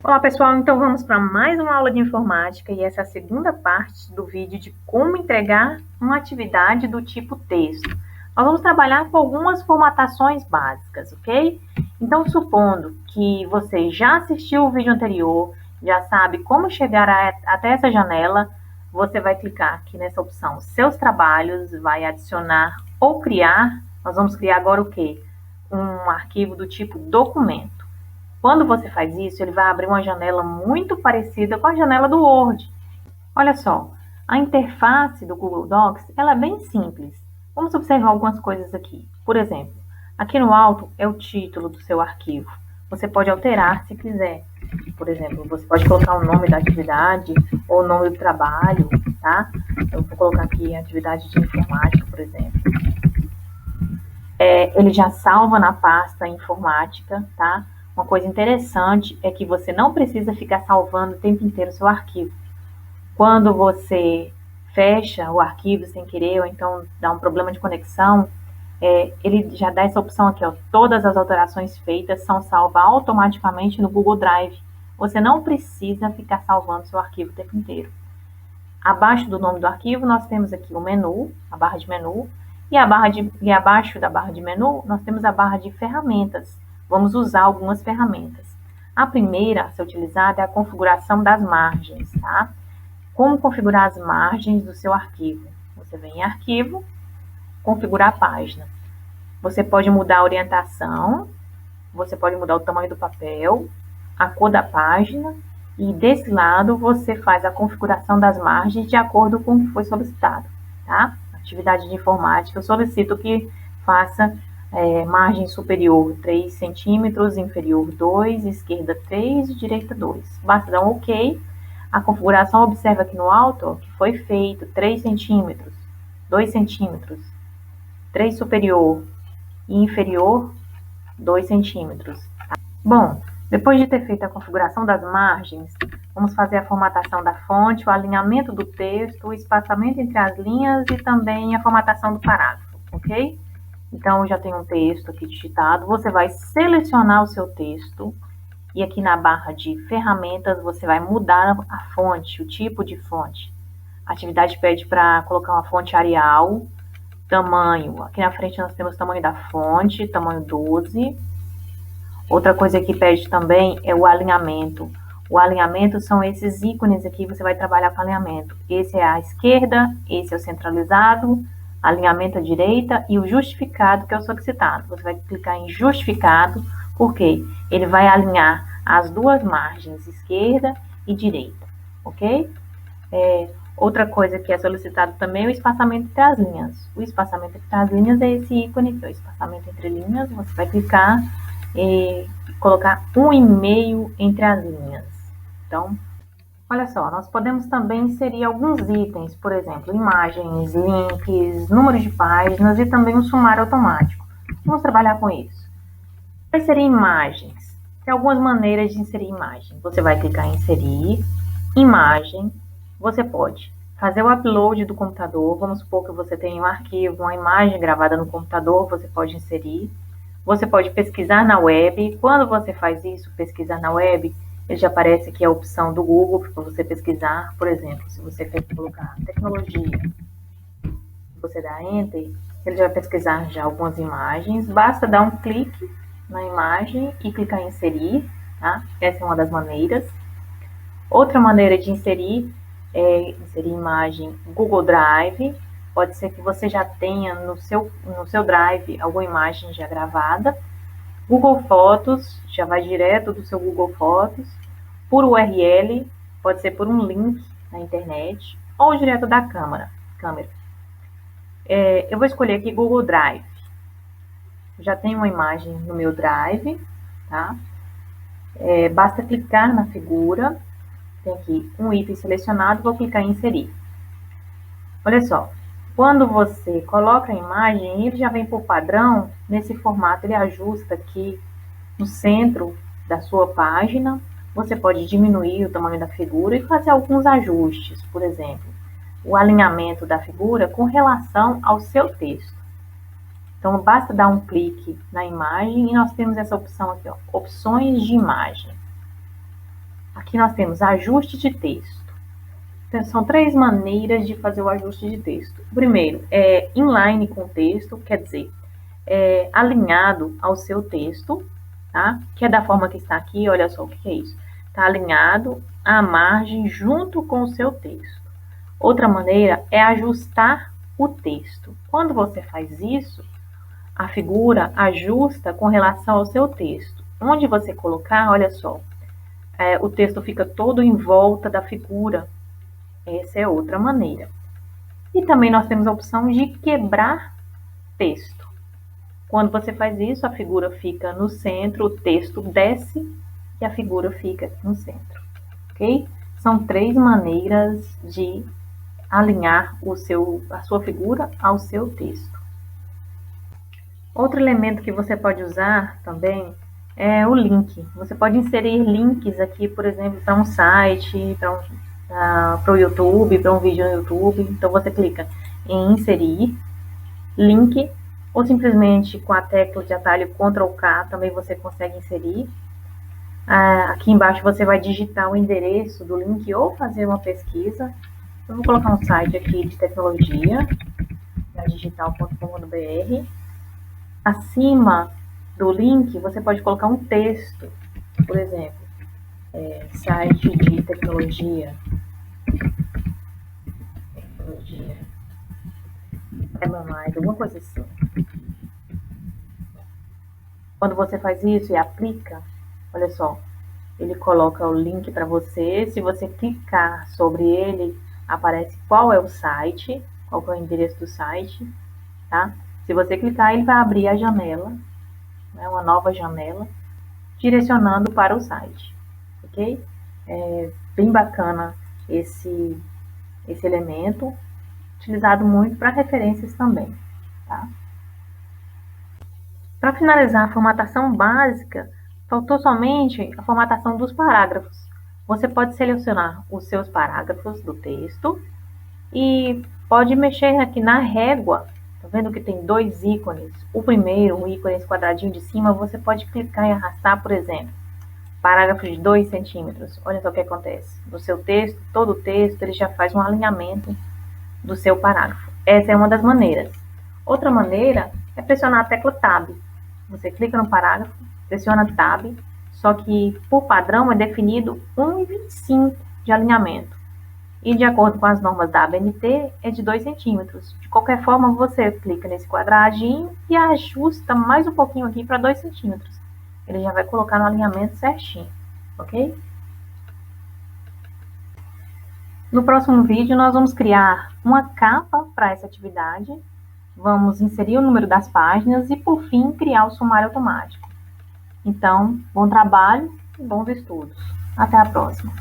Olá pessoal, então vamos para mais uma aula de informática e essa é a segunda parte do vídeo de como entregar uma atividade do tipo texto. Nós vamos trabalhar com algumas formatações básicas, ok? Então, supondo que você já assistiu o vídeo anterior, já sabe como chegar até essa janela, você vai clicar aqui nessa opção Seus Trabalhos, vai adicionar ou criar. Nós vamos criar agora o quê? Um arquivo do tipo documento. Quando você faz isso, ele vai abrir uma janela muito parecida com a janela do Word. Olha só, a interface do Google Docs ela é bem simples. Vamos observar algumas coisas aqui. Por exemplo, aqui no alto é o título do seu arquivo. Você pode alterar se quiser. Por exemplo, você pode colocar o nome da atividade ou o nome do trabalho, tá? Eu vou colocar aqui atividade de informática, por exemplo. Ele já salva na pasta informática, tá? Uma coisa interessante é que você não precisa ficar salvando o tempo inteiro o seu arquivo. Quando você fecha o arquivo sem querer, ou então dá um problema de conexão, ele já dá essa opção aqui, ó, todas as alterações feitas são salvas automaticamente no Google Drive. Você não precisa ficar salvando seu arquivo o tempo inteiro. Abaixo do nome do arquivo, nós temos aqui o menu, a barra de menu, e abaixo da barra de menu, nós temos a barra de ferramentas. Vamos usar algumas ferramentas. A primeira a ser utilizada é a configuração das margens, tá? Como configurar as margens do seu arquivo? Você vem em Arquivo, Configurar a página. Você pode mudar a orientação, você pode mudar o tamanho do papel, a cor da página, e desse lado você faz a configuração das margens de acordo com o que foi solicitado, tá? Atividade de informática, eu solicito que faça margem superior 3 centímetros, inferior 2, esquerda 3 e direita 2. Basta dar um OK. A configuração, observa aqui no alto, ó, que foi feito 3 centímetros, 2 centímetros, 3 superior e inferior 2 centímetros. Bom, depois de ter feito a configuração das margens, vamos fazer a formatação da fonte, o alinhamento do texto, o espaçamento entre as linhas e também a formatação do parágrafo, ok? Então, eu já tenho um texto aqui digitado, você vai selecionar o seu texto e aqui na barra de ferramentas você vai mudar a fonte, o tipo de fonte. A atividade pede para colocar uma fonte Arial, tamanho, aqui na frente nós temos o tamanho da fonte, tamanho 12. Outra coisa que pede também é o alinhamento. O alinhamento são esses ícones aqui, você vai trabalhar com alinhamento. Esse é a esquerda, esse é o centralizado, alinhamento à direita e o justificado, que é o solicitado. Você vai clicar em justificado, porque ele vai alinhar as duas margens, esquerda e direita, ok? Outra coisa que é solicitado também é o espaçamento entre as linhas. O espaçamento entre as linhas é esse ícone aqui, o espaçamento entre linhas, você vai clicar e colocar 1,5 entre as linhas. Então, olha só, nós podemos também inserir alguns itens, por exemplo, imagens, links, números de páginas e também um sumário automático. Vamos trabalhar com isso. Para inserir imagens, tem algumas maneiras de inserir imagem. Você vai clicar em inserir, imagem, você pode fazer o upload do computador, vamos supor que você tem um arquivo, uma imagem gravada no computador, você pode inserir. Você pode pesquisar na web. Quando você faz isso, pesquisar na web, ele já aparece aqui a opção do Google para você pesquisar. Por exemplo, se você quer colocar tecnologia, você dá Enter, ele já vai pesquisar já algumas imagens. Basta dar um clique na imagem e clicar em inserir, tá? Essa é uma das maneiras. Outra maneira de inserir é inserir imagem Google Drive. Pode ser que você já tenha no seu Drive alguma imagem já gravada. Google Fotos, já vai direto do seu Google Fotos. Por URL, pode ser por um link na internet ou direto da câmera. Eu vou escolher aqui Google Drive. Já tenho uma imagem no meu Drive, tá? Basta clicar na figura. Tem aqui um item selecionado, vou clicar em inserir. Olha só. Quando você coloca a imagem, ele já vem por padrão, nesse formato, ele ajusta aqui no centro da sua página. Você pode diminuir o tamanho da figura e fazer alguns ajustes, por exemplo, o alinhamento da figura com relação ao seu texto. Então, basta dar um clique na imagem e nós temos essa opção aqui, ó, opções de imagem. Aqui nós temos ajuste de texto. Então, são 3 maneiras de fazer o ajuste de texto. O primeiro é inline com o texto, quer dizer, alinhado ao seu texto, tá? Que é da forma que está aqui, olha só o que é isso. Está alinhado à margem junto com o seu texto. Outra maneira é ajustar o texto. Quando você faz isso, a figura ajusta com relação ao seu texto. Onde você colocar, olha só, o texto fica todo em volta da figura. Essa é outra maneira. E também nós temos a opção de quebrar texto. Quando você faz isso, a figura fica no centro, o texto desce e a figura fica no centro. Ok? São 3 maneiras de alinhar a sua figura ao seu texto. Outro elemento que você pode usar também é o link. Você pode inserir links aqui, por exemplo, para um site, para o YouTube, para um vídeo no YouTube. Então você clica em inserir link, ou simplesmente com a tecla de atalho Ctrl K também você consegue inserir. Aqui embaixo você vai digitar o endereço do link ou fazer uma pesquisa. Eu vou colocar um site aqui de tecnologia, digital.com.br. Acima do link você pode colocar um texto, por exemplo, site de tecnologia, alguma coisa assim. Quando você faz isso e aplica, olha só, ele coloca o link para você. Se você clicar sobre ele, aparece qual é o site, qual é o endereço do site, tá? Se você clicar, ele vai abrir a janela, né, uma nova janela, direcionando para o site, ok? É bem bacana esse elemento, utilizado muito para referências também, tá? Para finalizar a formatação básica, faltou somente a formatação dos parágrafos. Você pode selecionar os seus parágrafos do texto e pode mexer aqui na régua. Tá vendo que tem 2 ícones? O primeiro, o ícone, esse quadradinho de cima, você pode clicar e arrastar, por exemplo, parágrafo de 2 centímetros. Olha só o que acontece. No seu texto, todo o texto, ele já faz um alinhamento do seu parágrafo. Essa é uma das maneiras. Outra maneira é pressionar a tecla Tab. Você clica no parágrafo, pressiona Tab, só que por padrão é definido 1,25 de alinhamento. E de acordo com as normas da ABNT, é de 2 centímetros. De qualquer forma, você clica nesse quadradinho e ajusta mais um pouquinho aqui para 2 centímetros. Ele já vai colocar no alinhamento certinho, ok? No próximo vídeo, nós vamos criar uma capa para essa atividade. Vamos inserir o número das páginas e, por fim, criar o sumário automático. Então, bom trabalho e bons estudos. Até a próxima!